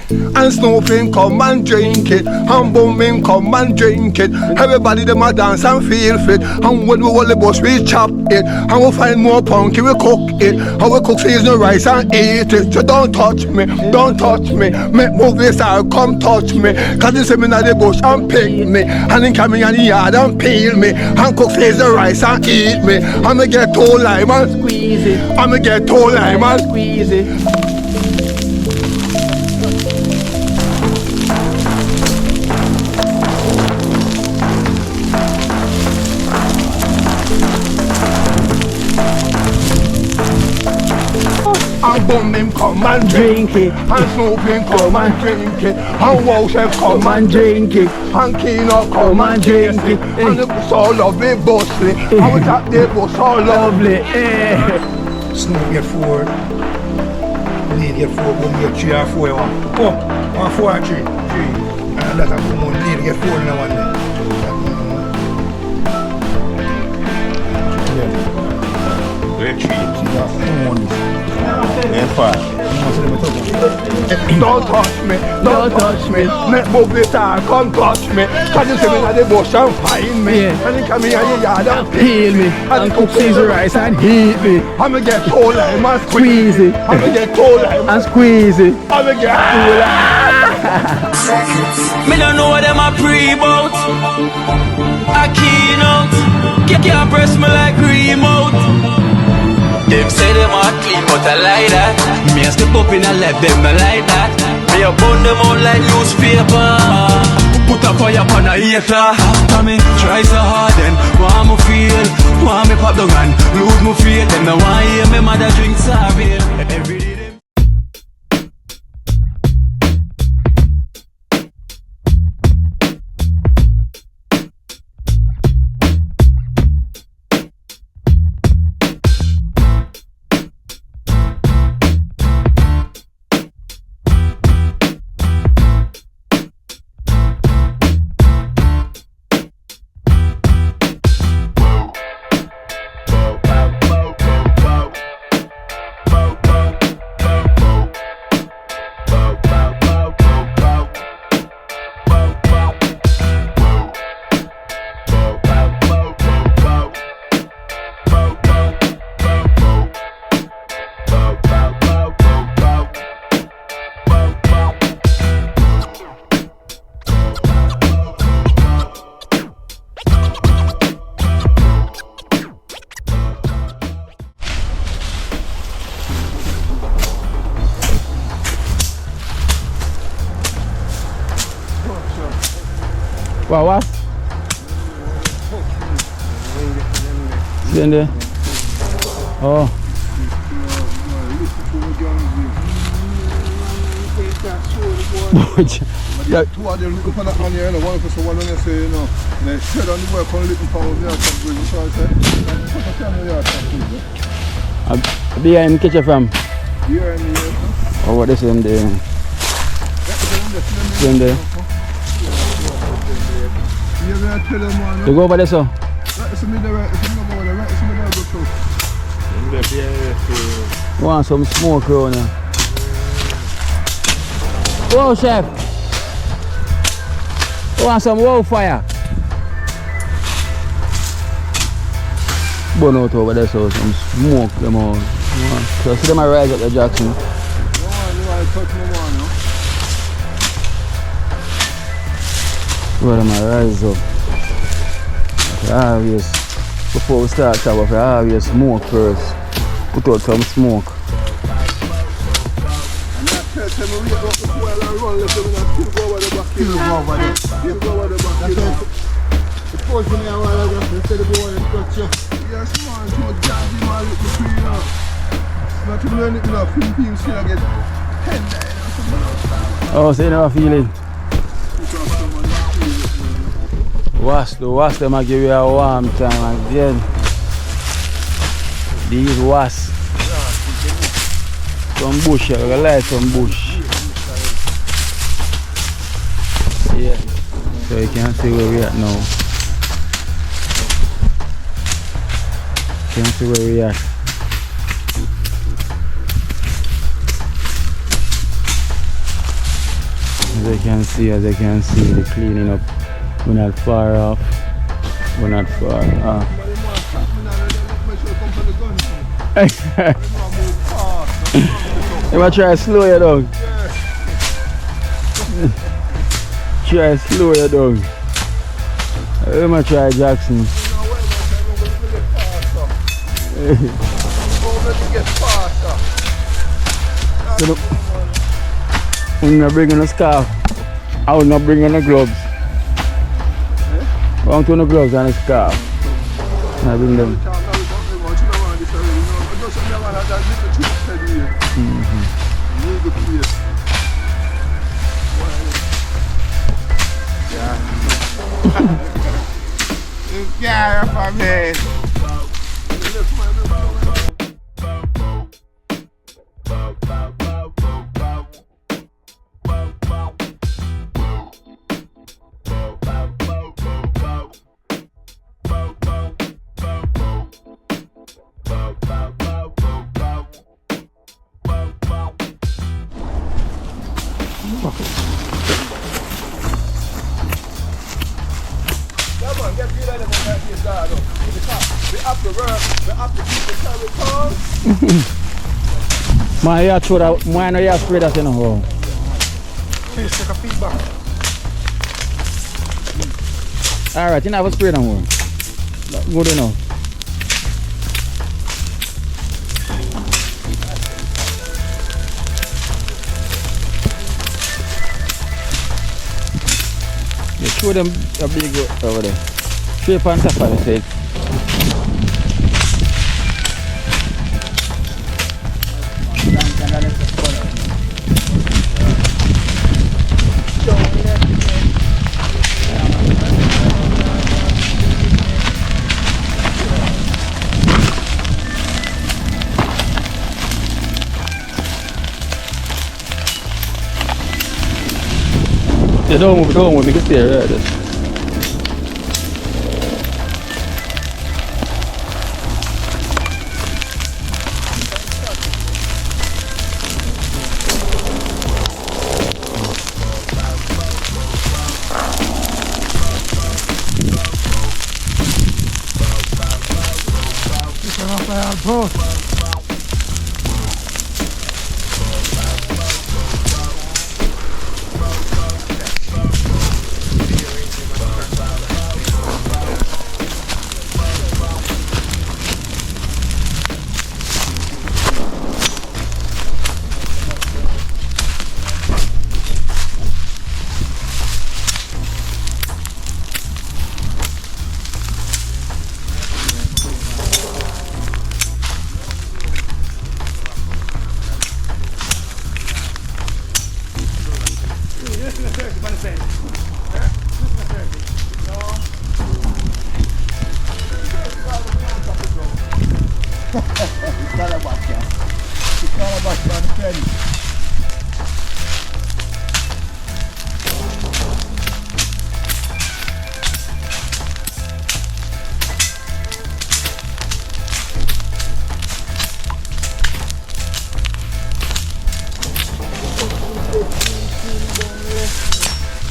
And snooping come and drink it, and booming come and drink it. Everybody them a dance and feel fit. And when we hold the bus we chop it, and we find more punky we cook it. And we cook seasonal rice and eat it. So don't touch me, don't touch me. Make movie star come touch me. Cause they say me na the bush and pick me, and then come in the yard and peel me, and cook seasonal rice and eat me. And me get two lime and Squeeze it. and me get two lime and Squeeze it. and booming come and drink it, and snooping come and drink it, and Wowchef come and drink it, and Kino come and drink it, and the bus all lovely bustly, and we tap the bus all lovely. Snoop get 4, lead get 4, boom get 3 or 4 one. Oh, 1, 4 and 3. And that a boom on lead get 4 in the one there. Great treat. Don't touch me, don't touch me. Make movie star come touch me. Cause you see me in the bush and find me, and you come in the yard and Peel me, and cook seasonal rice and heat me. I'ma get two lime and Squeeze it. I'ma get two lime And squeeze it. I'ma get two lime. Me don't know what them a pre-bout. A keynote. Can't press me like remote. Them say them a clean but I like that. Me a step up in a left, them not like that. Me a burn them out like newspaper. Put a fire upon a hater. After me try so hard then want me feel, want me pop the gun, lose me faith. Them no want hear me mother drink sorry. Every day them What? Send there. Oh. Yeah, two of them looking for that man here, and one person one on there say, you know, they said on the work on looking for the yard some bridge, so I said, put a camera yard some bridge. Behind catch it from? Here and here. Oh, what is in there? Send there. You go over there, so? Want some smoke around here? Whoa, chef! Want some wow fire? Burn out over there, so some smoke them out. So see them a rise up the Jackson. Well, them a rise up. Obvious. Before we start to have obvious smoke first. Put out some smoke. Oh, so you never feel it? Wasp them a give you a warm time again. These wasps. Some bush, I gotta light some bush. Yeah. So you can see where we at now. You can see where we at. you can see, the cleaning up. We're not far off. We're not far off. You might try to slow you down. Try to slow you down. You might try Jackson. So I'm not bringing a scarf. I will not bring any gloves. I want to no gloves and a scarf. I bring them. Yeah, for me. Man, you throw that, man, you spray that in a hole. Please take a feedback. Alright, you never spray that one. Good enough. You show them a big over there. Straight on top of the side. Yeah, don't move, we can stay right there.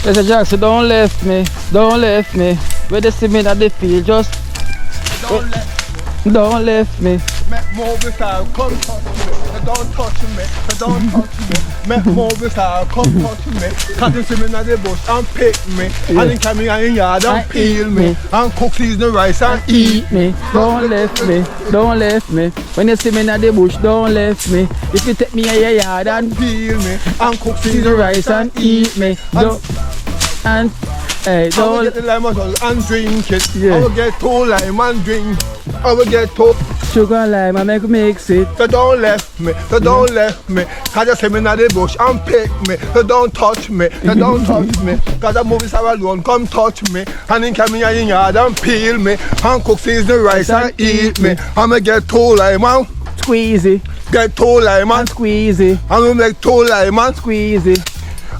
Mr. Jackson, don't left me. Don't left me. Where they see me at the field, just don't left me. Make more without come touch me. Don't touch me. Don't touch me. Make more without come touch me. Cause you see me in the bush and pick me. And then come in the yard and peel me. And cook season rice and eat me. Don't left me. Don't left me. When you see me in the bush, don't left me. If you take me in your yard and peel me. And cook season rice and eat me. And hey, I will get the lemon and drink it. Yeah. I will get 2 lime and drink. I will get 2 sugar and lime and mix it. So don't left me. So don't left me. Cause you see me in the bush and pick me. So don't touch me. So don't touch me. Cause the movies are alone. Come touch me. And then come in your yard and peel me. And cook season rice and eat me. I'ma get 2 lime and squeezy. Get 2 lime and squeezy. And we make 2 lime and squeezy.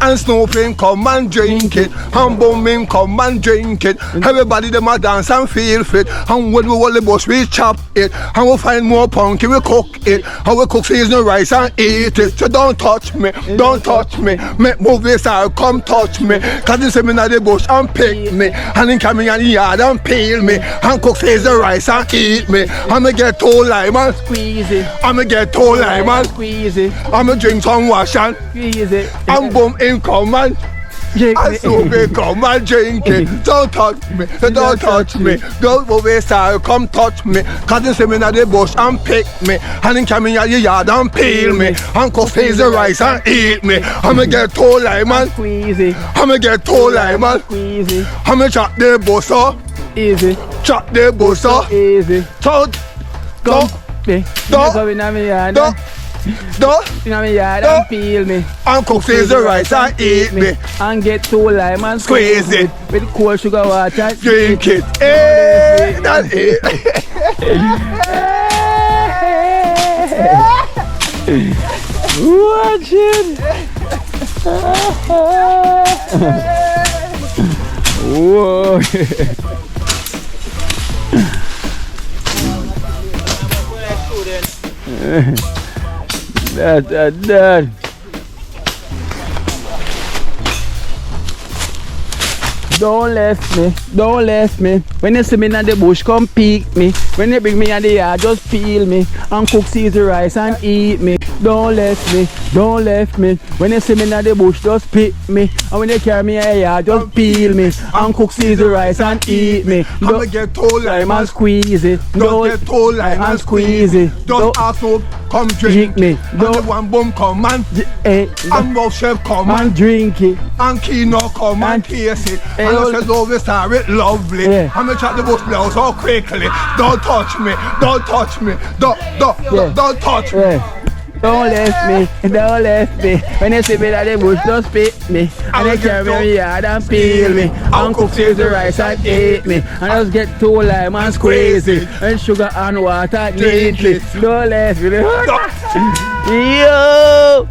And snooping come and drink it. And booming come and drink it. Everybody them a dance and feel fit. And when we hold the bus we chop it. And we find more punky we cook it. And we cook season rice and eat it. So don't touch me, don't touch me. Make movie star come touch me. Cause they say me na the bush and pick me. And then come in the yard and peel me. And cook season rice and eat me. And me get two lime and Squeeze it. and me get two lime and Squeeze it. and me drink some wash and Squeeze it. boom in come and Drink and it. so they come and drink it. Don't touch me, don't touch me. Don't movie star come touch me. Cause they say me na the bush and pick me. And then come in the yard and peel me. And cook season rice and eat me. And me get two lime and Squeeze it. me get two lime and Squeeze it. me chop the bus up. Easy. Chop the bus up. Easy. Don't, Come. Me. Don't. Come in my yard. don't, don't. In my yard Don't. and peel me. And cook season rice and eat me. And get two lime and Squeeze it. with cold sugar water. Drink it. Hey, that's it. Watch it. Whoa. That. Don't left me. When you see me in the bush, come pick me. When you bring me in the yard, just peel me. And cook season rice and eat me. Don't left me. When you see me in the bush, just pick me. And when you carry me in the yard, just peel me. And cook season rice and eat me. I'ma get two lime and squeeze it. Don't get two lime and squeeze it. Don't ask no come drink me. And the one boom come and both chef come and and drink it. and Kino come and taste it. And I said love is it lovely. Yeah. I'm gonna chat the bush blouse so quickly. Don't touch me. Don't touch me. Don't touch me. Yeah. Don't left me. When you see me in the bush, just pick me. And you carry me in the yard and peel me. And cook season rice and eat me. And just get two lime and squeeze it. And sugar and water neatly. Don't left me. Yo!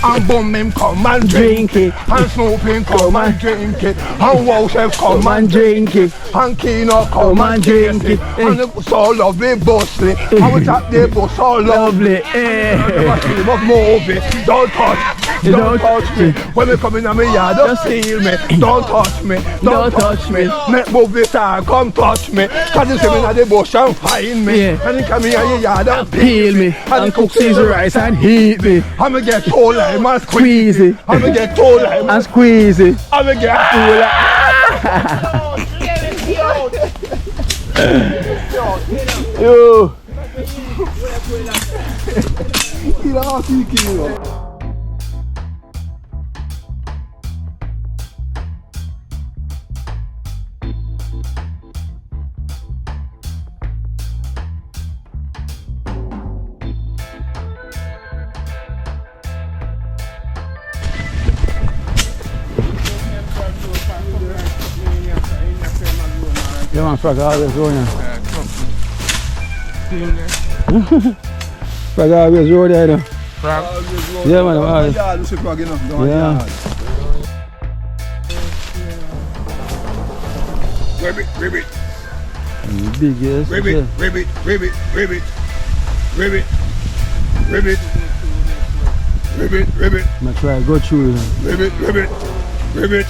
And boom him come and drink it. And snooping come and drink it. And wow chef come and drink it. And Kino come and drink it. And it was so lovely bustling. And we chat the bus so lovely. Movie. Don't touch me. When we come in my yard, don't steal me. Don't touch me. Don't touch me. Make movie star come touch me. Cause you see me in the bush and find me. And you come in your yard and Peel me. And cook season rice and heat me. I'ma get two lime and Squeeze it. I'ma get two lime And squeeze it. I'ma get two lime. Yo. Yeah, man, Frag always going on. Frag always road there, though. Yeah, man, always. Yeah. Ribbit. Big, yes. Ribbit. I'm gonna try to go through it. Ribbit.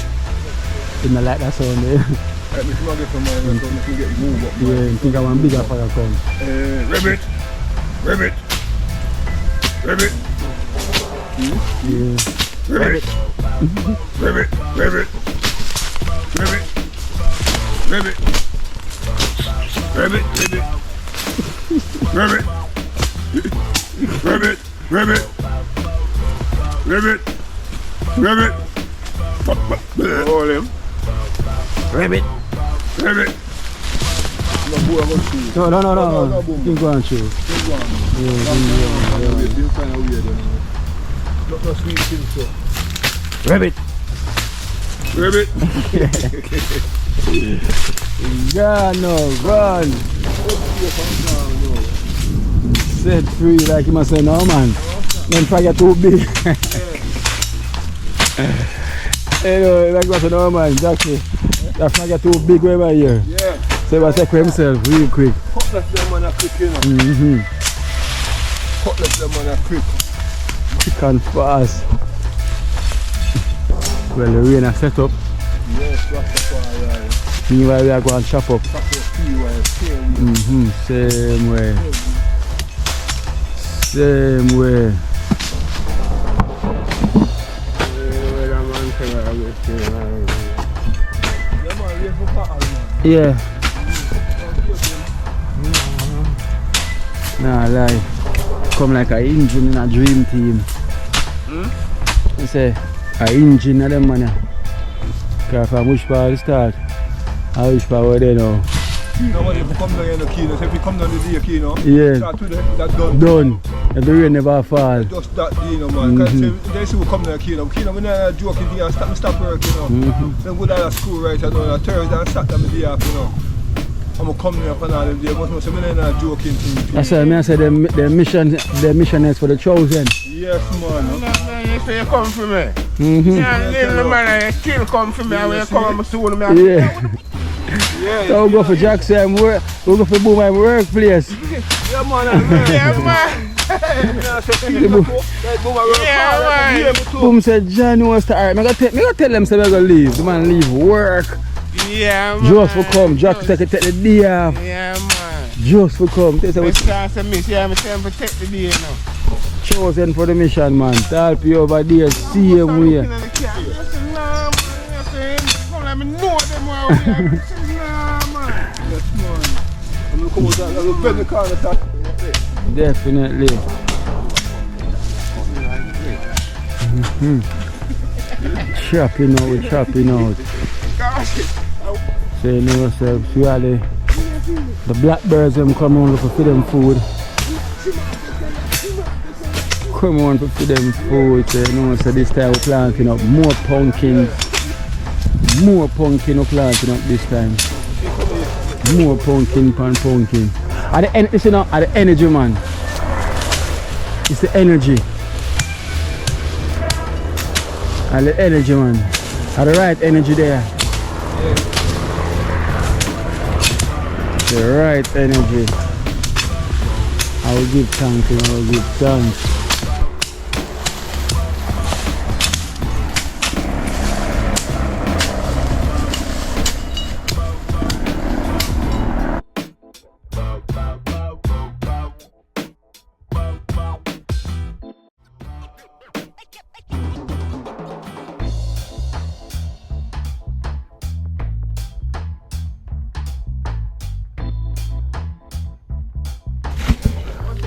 It's not like that sound there. Let me plug it from there so we can get moved up. Yeah, I think I want bigger fire come. Ribbit. Yeah. Ribbit. All him. Rabbit. No. Keep going through. Ribbit. God no, run. Set free like you must say no man. Don't forget too big. Anyway, like you say no man, Jackie. Don't forget too big over here. Yeah. So he was take himself real quick. Cutlass them on a quick, you know. Cutlass them on a quick. Quick and fast. Well, the rain has set up. Yes, Rastafari, yeah. Meanwhile, we are going to chop up. Same way. Same way. Yeah. Nah, lie. Come like an engine in a dream team. You say, an engine of them man. Because from which part to start, and which part where they know. Now if you come down here in the Kino, so if you come down the day Kino, Yeah. start to that's done. Done. And the rain never fall. Just that day, you know, man. Because they see we come down Kino. Kino, we not joking day and stop work, you know. Then go down to school right now, on Thursday and start them the day after, you know. I'm going to come here up and all them day, but I'm not joking thing. That's why I say the mission is for the chosen. Yes, man. You say you come for me. Yeah, Little man, you still come for me. When you come, I'm soon. Yeah. Yeah, So we go for Jackson, we go for Boom and workplace. yeah, man. Yeah, man. Yeah, man. Boom said John was to alright. I gotta tell them say we gonna leave. The man leave work. Yeah, man. Just for come. Jack take the day off. Yeah, man. Just for come. They say we Chance to miss. Yeah, I'm saying protect the day now. chosen for the mission, man. To help you over there, same way. Nah, man. Come let me know them wow. Nah, man. Yes, man. I'm going to come out and bend the car and start. Definitely. Chopping out. So you know yourself, really, the blackbirds them come on for them food. Come on for them food. So you know, so this time we're planting up more pumpkins. More pumpkin we're planting up this time. More pumpkin pan pumpkin. At the energy, man. It's the energy. And the energy, man. At the right energy there. The right energy. I will give thanks and I will give thanks.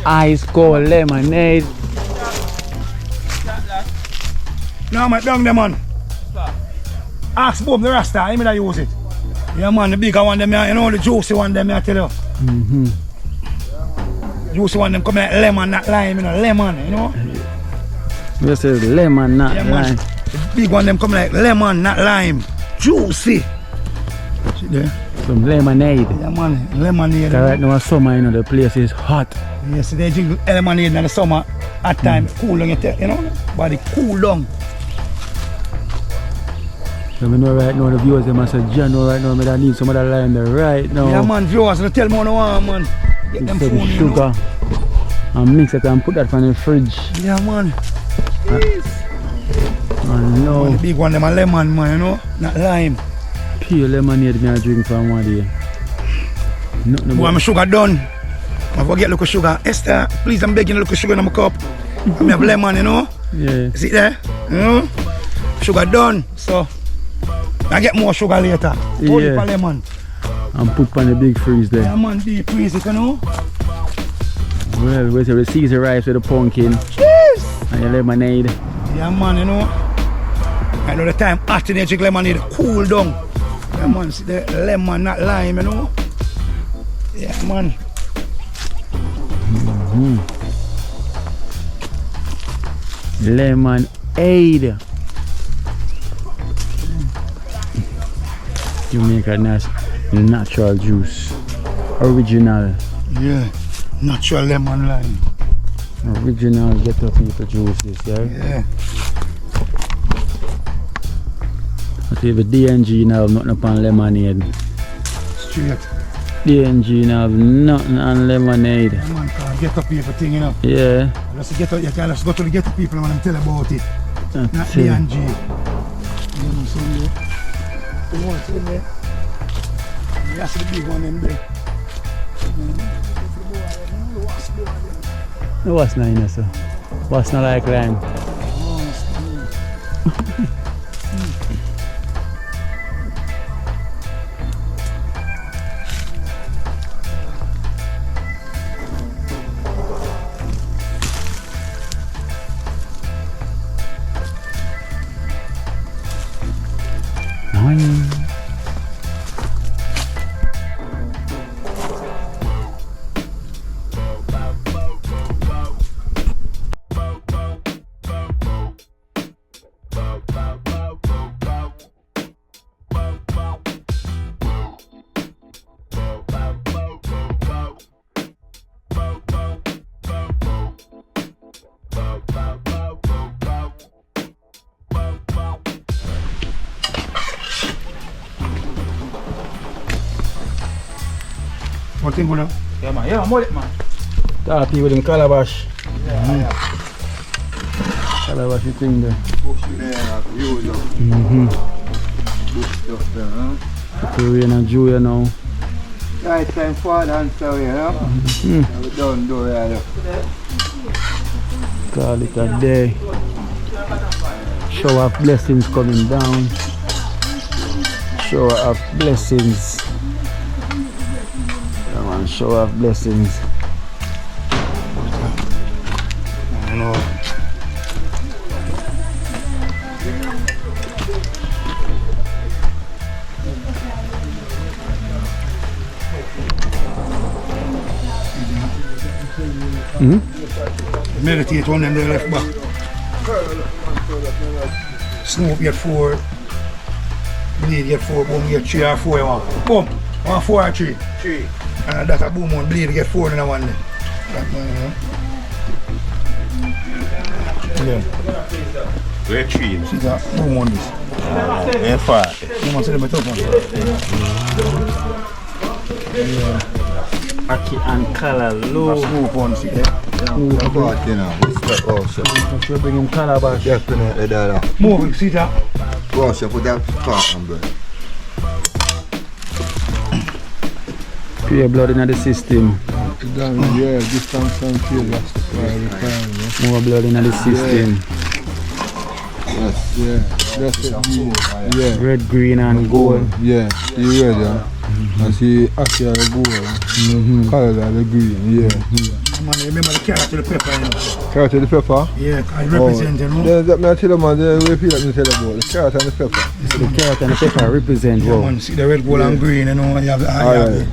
Ice cold lemonade. No, man, down there, man. Ask Bob the Rasta, I mean I use it. Yeah, man, the bigger one, them, you know, the juicy one, them, I tell you. Juicy one, them come like lemon, not lime, you know, lemon, you know. You say lemon, not Yeah, lime. man. The big one, them come like lemon, not lime. Juicy. See there? Some lemonade. Yeah, man, lemonade. Cause right now summer, you know, the place is hot. Yes, they drink lemonade in the summer. At time, cool down, you know, body cool down. So we know right now the viewers them say, John, know right now I need some of that lime there right now. Yeah, man, viewers, they tell me what I want, man. Get them Take phone, the you sugar and mix it and put that in the fridge. know. Yeah, man. And now, The big one, them a lemon, man, you know, not lime. pure lemonade me I drink from one day. Nothing Boy, but my sugar done. I forget look sugar. Esther, please, I'm begging you look sugar in my cup. I have lemon, you know. yeah. See there? You know? Sugar done. So I get more sugar later. Hold it Yeah. for lemon. And put on the big freeze there. Yeah, man, deep freeze it, you know. Well, we say the Caesar rice with the pumpkin Cheers! and the lemonade. Yeah, man, you know. I know the time after they drink lemonade, cool down. Yeah, man, see the lemon, not lime, you know. Yeah, man. Lemonade. Jamaica nice. The natural juice. Original. Yeah. Natural lemon lime. Original ghetto people juices, yeah? Yeah. I see the DNG now have nothing upon lemonade. Straight. DNG now have nothing on lemonade. Man can't get up people thing, you know. Yeah. Just get up, you can just go to the ghetto people and tell about it. Not That's it. DNG. You know, so you want to there. You have to the big one in there. No, what's not in there, sir? What's not like lime? Nine. What thing going on? Yeah, man, mullet, man. Talking with him calabash. Calabash you thing there. Rain and Jew, you know. Right time for dance away, you know? We don't do that. Call it a day. Shower of blessings coming down. Shower of blessings. Come on, shower of blessings. I know. Meditate on them they left back. Snoop get 4. Bleed get 4. Boom get 3 or 4. Boom. 1, 4 or 3. 3. And that a boom on bleed get 4 in the one. That one, yeah. Where tree? See that boom on this. Where far? You want to see them top one? Aki and color low. Snoop on see there. About, you know, step also. We bring him calabash. Definitely that. Moving, see that? Also put that part on, bro. Pure blood in the system. Yeah, distance and feel that's the More blood in the system. Yes. Yeah, that's it. Yeah, Red, green and gold. yeah, you ready? Yeah? I see Aki are the gold, colors are the green, yeah. Man, remember the carrot to the pepper, you know? Carrot and the pepper? Yeah, I represent, you know? Then that me I tell you man, the way people tell about the carrot and the pepper. The carrot and the pepper represent Yeah, wow. man, see the red, gold and green, you know? You have the Alright.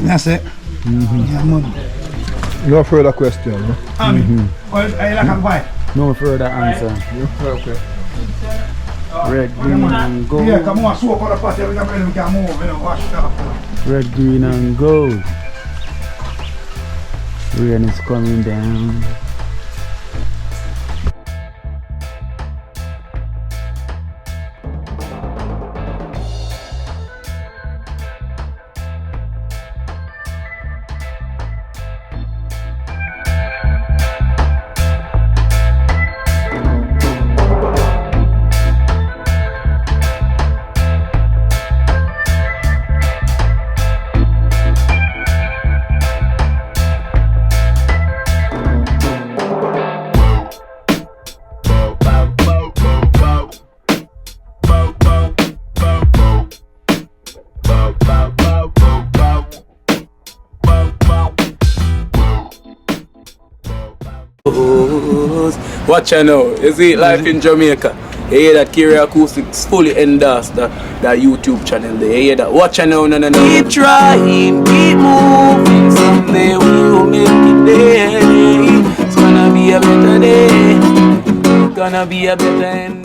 That's it. Yeah, man. No further question, no? Well, I like a white. No further answer. Okay. Red, green and gold. Yeah, come on, soak on the pot, we can move, you know, wash it up. Red, green and gold. Rain is coming down. Watch out now, you see life in Jamaica. You hear that Kira Acoustics fully endorsed that YouTube channel there. You hear that? Watch out now, no. Keep trying, keep moving. Someday we will make it there. It's gonna be a better day. It's gonna be a better end.